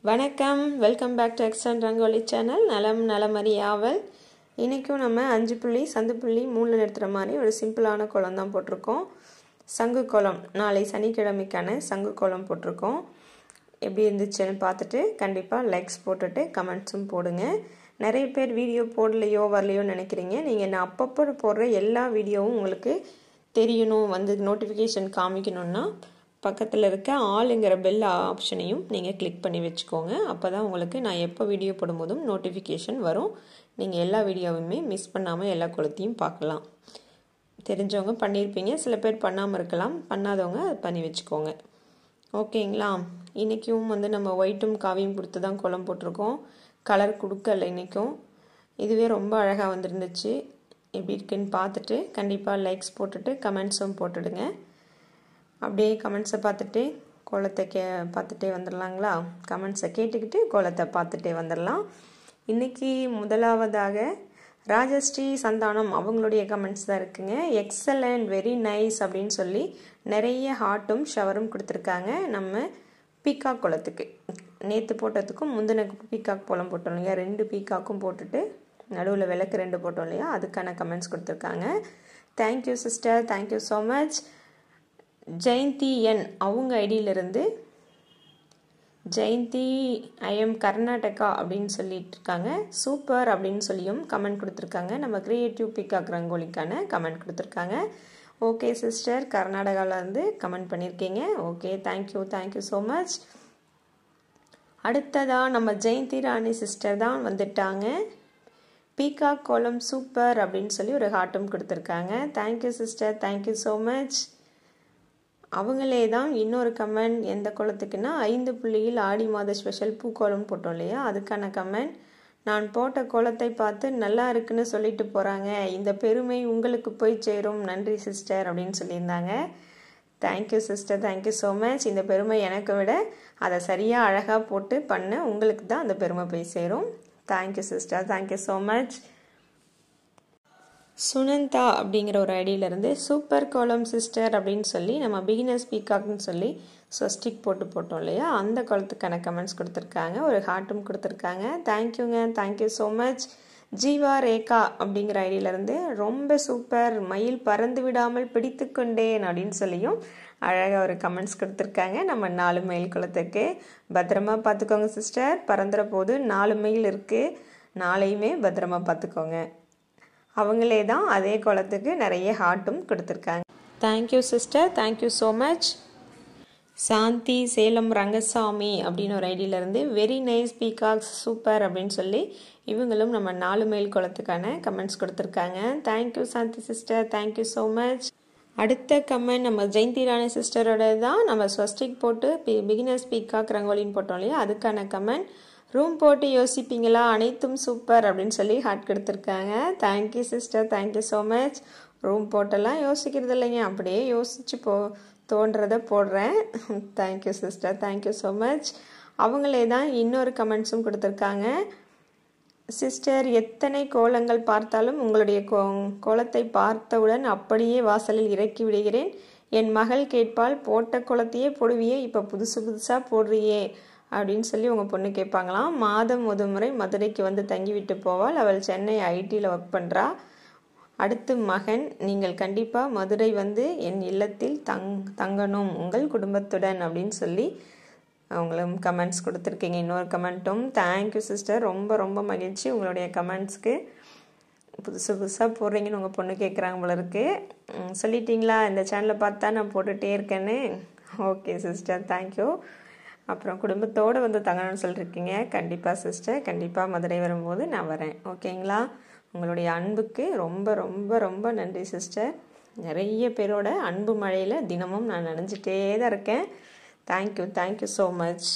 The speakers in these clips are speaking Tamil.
வணக்கம், வெல்கம் பேக் டு எக்ஸ்டன் ரங்கோலி சேனல். நலம் நலமறியாவல். இன்றைக்கும் நம்ம 5 புள்ளி சந்து புள்ளி 3 நிறுத்துகிற மாதிரி ஒரு சிம்பிளான கோலம் தான் போட்டிருக்கோம். சங்கு கோலம், நாளை சனிக்கிழமைக்கான சங்கு கோலம் போட்டிருக்கோம். எப்படி இருந்துச்சுன்னு பார்த்துட்டு கண்டிப்பாக லைக்ஸ் போட்டுட்டு கமெண்ட்ஸும் போடுங்க. நிறைய பேர் வீடியோ போடலையோ வரலையோ நினைக்கிறீங்க. நீங்கள் நான் அப்பப்போ போடுற எல்லா வீடியோவும் உங்களுக்கு தெரியணும், வந்து நோட்டிஃபிகேஷன் காமிக்கணுன்னா பக்கத்தில் இருக்க ஆளுங்கிற பெல் ஆப்ஷனையும் நீங்கள் கிளிக் பண்ணி வச்சுக்கோங்க. அப்போ தான் உங்களுக்கு நான் எப்போ வீடியோ போடும்போதும் நோட்டிஃபிகேஷன் வரும். நீங்கள் எல்லா வீடியோவுமே மிஸ் பண்ணாமல் எல்லா கோலத்தையும் பார்க்கலாம். தெரிஞ்சவங்க பண்ணியிருப்பீங்க, சில பேர் பண்ணாமல் இருக்கலாம். பண்ணாதவங்க அது பண்ணி வச்சுக்கோங்க. ஓகேங்களா? இன்றைக்கும் நம்ம ஒயிட்டும் காவியும் கொடுத்து தான் கோலம் போட்டிருக்கோம். கலர் கொடுக்கல இன்றைக்கும். இதுவே ரொம்ப அழகாக வந்துருந்துச்சு. எப்படி இருக்குன்னு பார்த்துட்டு கண்டிப்பாக லைக்ஸ் போட்டுட்டு கமெண்ட்ஸும் போட்டுடுங்க. அப்படியே கமெண்ட்ஸை பார்த்துட்டு கோலத்தை பார்த்துட்டே வந்துடலாங்களா? கமெண்ட்ஸை கேட்டுக்கிட்டு கோலத்தை பார்த்துட்டே வந்துடலாம். இன்றைக்கி முதலாவதாக ராஜஸ்ரீ சந்தானம் அவங்களுடைய கமெண்ட்ஸ் தான் இருக்குங்க. எக்ஸலண்ட், வெரி நைஸ் அப்படின்னு சொல்லி நிறைய ஹார்ட்டும் ஷவரும் கொடுத்துருக்காங்க. நம்ம பீகாக் கோலத்துக்கு நேற்று போட்டதுக்கும் முந்தின பீகாக் கோலம் போட்டோம் இல்லையா, 2 பீகாக்கும் போட்டுட்டு நடுவில் விளக்கு 2 போட்டோம் இல்லையா, அதுக்கான கமெண்ட்ஸ் கொடுத்துருக்காங்க. Thank you sister, thank you so much. Jayanthi என் அவங்க ஐடியிலிருந்து ஜெயந்தி ஐஎம் கர்நாடகா அப்படின்னு சொல்லிட்டு இருக்காங்க. சூப்பர் அப்படின்னு சொல்லியும் கமெண்ட் கொடுத்துருக்காங்க. நம்ம கிரியேட்டிவ் பீகாக் ரங்கோலிக்கான கமெண்ட் கொடுத்துருக்காங்க. ஓகே சிஸ்டர், கர்நாடகாவிலேருந்து கமெண்ட் பண்ணியிருக்கீங்க. Okay, thank you, thank you so much. அடுத்ததாக நம்ம ஜெயந்தி ராணி சிஸ்டர் தான் வந்துட்டாங்க. பீகாக் கோலம் சூப்பர் அப்படின்னு சொல்லி ஒரு ஹார்ட்டும் கொடுத்துருக்காங்க. Thank you sister, thank you so much. அவங்களே தான் இன்னொரு கமெண்ட். எந்த கோலத்துக்குன்னா 5 புள்ளியில் ஆடி மாத ஸ்பெஷல் பூக்கோலம் போட்டோம் இல்லையா, அதுக்கான கமெண்ட். நான் போட்ட கோலத்தை பார்த்து நல்லா இருக்குன்னு சொல்லிட்டு போகிறாங்க. இந்த பெருமை உங்களுக்கு போய் சேரும். நன்றி சிஸ்டர் அப்படின்னு சொல்லியிருந்தாங்க. Thank you sister, thank you so much. இந்த பெருமை எனக்கு விட அதை சரியாக அழகாக போட்டு பண்ண உங்களுக்கு தான் அந்த பெருமை போய் சேரும். Thank you sister, thank you so much. Sunanda அப்படிங்கிற ஒரு ஐடியிலேருந்து சூப்பர் கோலம் சிஸ்டர் அப்படின்னு சொல்லி நம்ம பிகினர்ஸ் பீகாக்னு சொல்லி ஸ்வஸ்டிக் போட்டோம் இல்லையா, அந்த கோலத்துக்கான கமெண்ட்ஸ் கொடுத்துருக்காங்க. ஒரு ஹார்ட்டும் கொடுத்துருக்காங்க. தேங்க்யூங்க, thank you so much. Jeeva Rekha அப்படிங்கிற ஐடியிலேருந்து ரொம்ப சூப்பர், மயில் பறந்து விடாமல் பிடித்து கொண்டேன் அப்படின்னு சொல்லியும் அழகாக ஒரு கமெண்ட்ஸ் கொடுத்துருக்காங்க. நம்ம 4 மைல் குளத்துக்கு பத்திரமா பார்த்துக்கோங்க சிஸ்டர். பறந்துற போது 4 மைல் இருக்குது, 4ஐயுமே பத்திரமா பார்த்துக்கோங்க. அவங்களே தான் அதே கோலத்துக்கு நிறைய ஹார்ட்டும் கொடுத்துருக்காங்க. Thank you sister, thank you so much. Shanthi Salem Rangasamy அப்படின்னு ஒரு ஐடியிலேருந்து வெரி நைஸ் பீகாக்ஸ் சூப்பர் அப்படின்னு சொல்லி இவங்களும் நம்ம 4 மைல் கோலத்துக்கான கமெண்ட்ஸ் கொடுத்துருக்காங்க. Thank you Shanthi sister, thank you so much. அடுத்த கமெண்ட் நம்ம ஜெயந்தி ராணி சிஸ்டரோட தான். நம்ம ஸ்வஸ்டிக் போட்டு பிகினர்ஸ் பீகாக் ரங்கோலின்னு போட்டோம் இல்லையா, அதுக்கான கமெண்ட். ரூம் போட்டு யோசிப்பீங்களா, அனைத்தும் சூப்பர் அப்படின்னு சொல்லி ஹார்ட் கொடுத்துருக்காங்க. Thank you sister, thank you so much. Room போட்டெல்லாம் யோசிக்கிறது இல்லைங்க, அப்படியே யோசிச்சு தோன்றதை போடுறேன். Thank you sister, thank you so much. அவங்களே தான் இன்னொரு கமெண்ட்ஸும் கொடுத்துருக்காங்க. சிஸ்டர், எத்தனை கோலங்கள் பார்த்தாலும் உங்களுடைய கோலத்தை பார்த்தவுடன் அப்படியே வாசலில் இறக்கி விடுகிறேன். என் மகள் கேட்பால், போட்ட கோலத்தையே போடுவியே, இப்போ புதுசாக போடுறியே அப்படின்னு சொல்லி உங்கள் பொண்ணு கேட்பாங்களாம். மாதம் ஒரு முறை மதுரைக்கு வந்து தங்கிவிட்டு போவாள். அவள் சென்னை ஐடியில் ஒர்க் பண்ணுறா. அடுத்து மகன், நீங்கள் கண்டிப்பாக மதுரை வந்து என் இல்லத்தில் தங்கணும் உங்கள் குடும்பத்துடன் அப்படின்னு சொல்லி அவங்களும் கமெண்ட்ஸ் கொடுத்துருக்கீங்க. இன்னொரு கமெண்ட்டும். தேங்க்யூ சிஸ்டர், ரொம்ப ரொம்ப மகிழ்ச்சி உங்களுடைய கமெண்ட்ஸ்க்கு. புதுசாக போடுறீங்கன்னு உங்கள் பொண்ணு கேட்குறாங்க போல இருக்கு. சொல்லிட்டீங்களா இந்த சேனலை பார்த்தா நான் போட்டுகிட்டே இருக்கேன்னு? Okay sister, thank you. அப்புறம் குடும்பத்தோடு வந்து தங்கணும்னு சொல்லியிருக்கீங்க. கண்டிப்பாக சிஸ்டர், கண்டிப்பாக மதுரை வரும்போது நான் வரேன். ஓகேங்களா? உங்களுடைய அன்புக்கு ரொம்ப ரொம்ப ரொம்ப நன்றி சிஸ்டர். நிறைய பேரோட அன்பு மழையில் தினமும் நான் நினைஞ்சிட்டே தான் இருக்கேன். Thank you, thank you so much.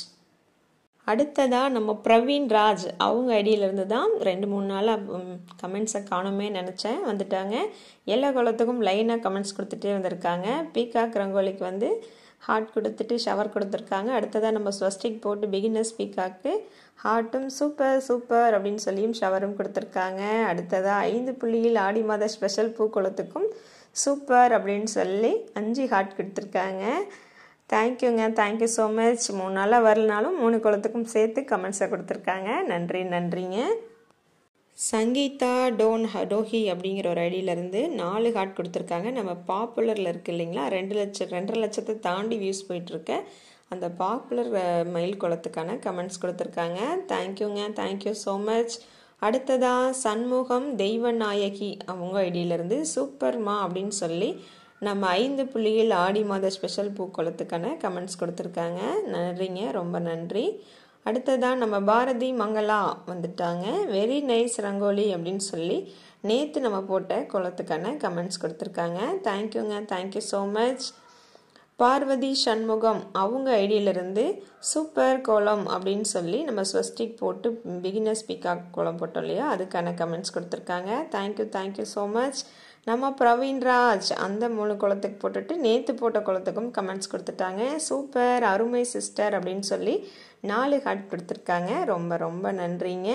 அடுத்ததாக நம்ம பிரவீன் ராஜ் அவங்க ஐடியிலேருந்து தான் 2-3 நாளாக கமெண்ட்ஸை காணுமே நினச்சேன். வந்துட்டாங்க. எல்லா கோலத்துக்கும் லைனாக கமெண்ட்ஸ் கொடுத்துட்டே வந்திருக்காங்க. பீகாக் ரங்கோலிக்கு வந்து ஹார்ட் கொடுத்துட்டு ஷவர் கொடுத்துருக்காங்க. அடுத்ததாக நம்ம ஸ்வஸ்டிக் போட்டு பிகினர்ஸ் பீகாக்கு ஹார்ட்டும் சூப்பர் சூப்பர் அப்படின்னு சொல்லியும் ஷவரும் கொடுத்துருக்காங்க. அடுத்ததாக 5 புள்ளியில் ஆடி மாத ஸ்பெஷல் பூக்கோலத்துக்கும் சூப்பர் அப்படின்னு சொல்லி 5 ஹார்ட் கொடுத்துருக்காங்க. தேங்க்யூங்க, தேங்க்யூ ஸோ மச். 3 நாளாக வரலனாலும் 3 கோலத்துக்கும் சேர்த்து கமெண்ட்ஸை கொடுத்துருக்காங்க. நன்றிங்க. சங்கீதா டோஹி அப்படிங்கிற ஒரு ஐடியிலேருந்து 4 ஹார்ட் கொடுத்துருக்காங்க. நம்ம பாப்புலரில் இருக்குது இல்லைங்களா, 2 லட்சத்தை தாண்டி வியூஸ் போயிட்டுருக்க அந்த பாப்புலர் மயில் குளத்துக்கான கமெண்ட்ஸ் கொடுத்துருக்காங்க. தேங்க்யூங்க, தேங்க்யூ ஸோ மச். அடுத்ததாக சண்முகம் தெய்வநாயகி அவங்க ஐடியிலேருந்து சூப்பர்மா அப்படின்னு சொல்லி நம்ம 5 புள்ளியில் ஆடி மாத ஸ்பெஷல் பூக்கோளத்துக்கான கமெண்ட்ஸ் கொடுத்துருக்காங்க. நன்றிங்க, ரொம்ப நன்றி. அடுத்ததாக நம்ம பாரதி மங்களா வந்துட்டாங்க. வெரி நைஸ் ரங்கோலி அப்படின்னு சொல்லி நேற்று நம்ம போட்ட கோலத்துக்கான கமெண்ட்ஸ் கொடுத்துருக்காங்க. தேங்க்யூங்க, thank you so much. Parvathi Shanmugam அவங்க ஐடியிலிருந்து சூப்பர் கோலம் அப்படின்னு சொல்லி நம்ம ஸ்வஸ்டிக் போட்டு பிகினர்ஸ் பீகாக் கோலம் போட்டோம் இல்லையா, அதுக்கான கமெண்ட்ஸ் கொடுத்துருக்காங்க. Thank you, thank you so much. நம்ம பிரவீன்ராஜ் அந்த 3 கோலத்துக்கு போட்டுட்டு நேற்று போட்ட கோலத்துக்கும் கமெண்ட்ஸ் கொடுத்துட்டாங்க. சூப்பர் அருமை சிஸ்டர் அப்படின்னு சொல்லி 4 ஹார்ட் கொடுத்துருக்காங்க. ரொம்ப ரொம்ப நன்றிங்க.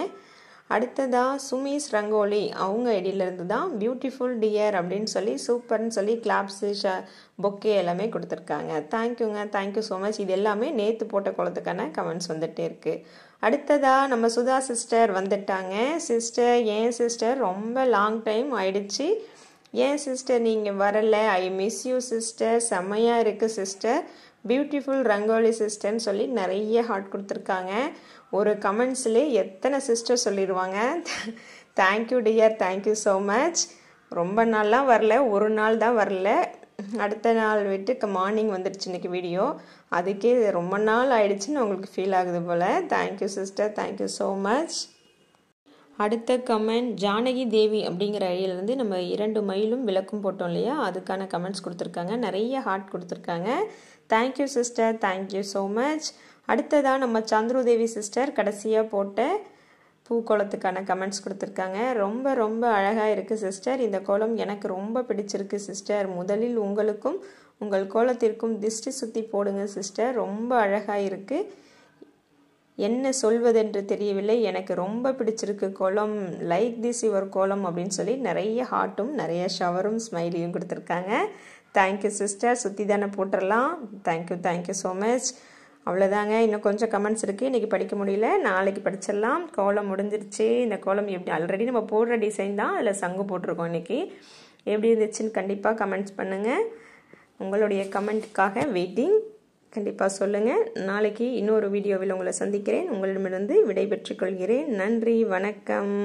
அடுத்ததாக சுமீஸ் ரங்கோலி அவங்க ஐடியிலேருந்து தான் பியூட்டிஃபுல் டியர் அப்படின்னு சொல்லி சூப்பர்னு சொல்லி கிளாப்ஸு பொக்கே எல்லாமே கொடுத்துருக்காங்க. தேங்க்யூங்க, தேங்க்யூ ஸோ மச். இது எல்லாமே நேற்று போட்ட கோலத்துக்கான கமெண்ட்ஸ் வந்துகிட்டே இருக்குது. அடுத்ததாக நம்ம சுதா சிஸ்டர் வந்துட்டாங்க. சிஸ்டர், ஏன் சிஸ்டர் ரொம்ப லாங் டைம் ஆயிடுச்சு, ஏன் சிஸ்டர் நீங்கள் வரலை, ஐ மிஸ் யூ சிஸ்டர், செம்மையாக இருக்குது சிஸ்டர், பியூட்டிஃபுல் ரங்கோலி சிஸ்டர்னு சொல்லி நிறைய ஹார்ட் கொடுத்துருக்காங்க. ஒரு கமெண்ட்ஸ்லேயே எத்தனை சிஸ்டர் சொல்லிடுவாங்க. Thank you dear, thank you so much. ரொம்ப நாள்லாம் வரல, ஒரு நாள் தான் வரல, அடுத்த நாள் விட்டு மார்னிங் வந்துடுச்சு இன்றைக்கி வீடியோ. அதுக்கே ரொம்ப நாள் ஆயிடுச்சுன்னு உங்களுக்கு ஃபீல் ஆகுது போல். Thank you sister, thank you so much. அடுத்த கமெண்ட் ஜானகி தேவி அப்படிங்கிற ஐடியிலேருந்து நம்ம 2 மயிலும் விளக்கும் போட்டோம் இல்லையா, அதுக்கான கமெண்ட்ஸ் கொடுத்துருக்காங்க. நிறைய ஹார்ட் கொடுத்துருக்காங்க. Thank you sister, thank you so much. அடுத்ததாக நம்ம சந்துரு தேவி சிஸ்டர் கடைசியாக போட்ட பூக்கோளத்துக்கான கமெண்ட்ஸ் கொடுத்துருக்காங்க. ரொம்ப ரொம்ப அழகாக இருக்குது சிஸ்டர், இந்த கோலம் எனக்கு ரொம்ப பிடிச்சிருக்கு சிஸ்டர், முதலில் உங்களுக்கும் உங்கள் கோலத்திற்கும் திஷ்டி சுற்றி போடுங்க சிஸ்டர், ரொம்ப அழகாக இருக்குது, என்ன சொல்வதென்று தெரியவில்லை, எனக்கு ரொம்ப பிடிச்சிருக்கு கோலம், லைக் திஸ் யுவர் கோலம் அப்படின்னு சொல்லி நிறைய ஹார்ட்டும் நிறைய ஷவரும் ஸ்மைலியும் கொடுத்துருக்காங்க. தேங்க்யூ சிஸ்டர், சுற்றி தானே போட்டுடலாம். Thank you, thank you so much. அவ்வளோதாங்க, இன்னும் கொஞ்சம் கமெண்ட்ஸ் இருக்குது, இன்றைக்கி படிக்க முடியல, நாளைக்கு படிச்சிடலாம். கோலம் முடிஞ்சிருச்சு. இந்த கோலம் எப்படி ஆல்ரெடி நம்ம போடுற டிசைன் தான், அதில் சங்கு போட்டிருக்கோம். இன்றைக்கி எப்படி இருந்துச்சுன்னு கண்டிப்பாக கமெண்ட்ஸ் பண்ணுங்கள். உங்களுடைய கமெண்ட்டுக்காக வெயிட்டிங். கண்டிப்பாக சொல்லுங்கள். நாளைக்கு இன்னொரு வீடியோவில் உங்களை சந்திக்கிறேன். உங்களிடமிருந்து விடைபெற்றுக் கொள்கிறேன். நன்றி, வணக்கம்.